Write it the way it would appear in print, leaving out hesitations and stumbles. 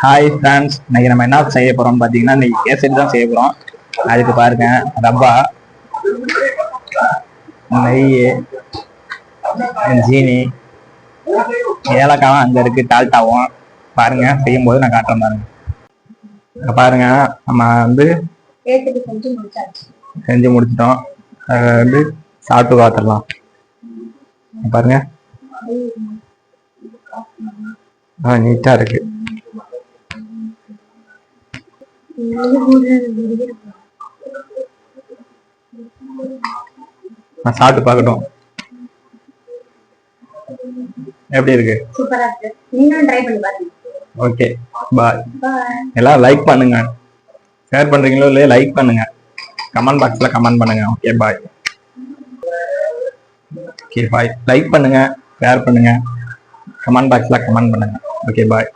Hi friends, இன்னைக்கு நம்ம என்ன செய்ய போறோம்னு பார்த்தீங்கன்னா இன்னைக்கு கேசரி தான் செய்ய போறோம். அதுக்கு பாருங்க, ரவா, நெய், ஜீனி, ஏலக்காவும் அங்கே இருக்கு, டால்டாவும். பாருங்க, செய்யும்போது நான் காட்டுறேன். பாருங்க பாருங்க, நம்ம வந்து செஞ்சு முடிச்சிட்டோம். அதை வந்து சாப்பிட்டு பார்த்துடலாம். பாருங்க, நீட்டா இருக்கு. சாப்பிட்டு பார்க்கட்டும் எப்படி இருக்கு. சூப்பரா இருக்கு. நீங்களும் ட்ரை பண்ணி பாருங்க. ஓகே, பாய். எல்லாம் லைக் பண்ணுங்க, ஷேர் பண்றீங்களோ இல்லையா, லைக் பண்ணுங்க, கமெண்ட் பாக்ஸ்ல கமெண்ட் பண்ணுங்க. Okay bye. Okay bye. Like பண்ணுங்க, ஷேர் பண்ணுங்க, கமெண்ட் பாக்ஸ்ல கமெண்ட் பண்ணுங்க. Okay bye.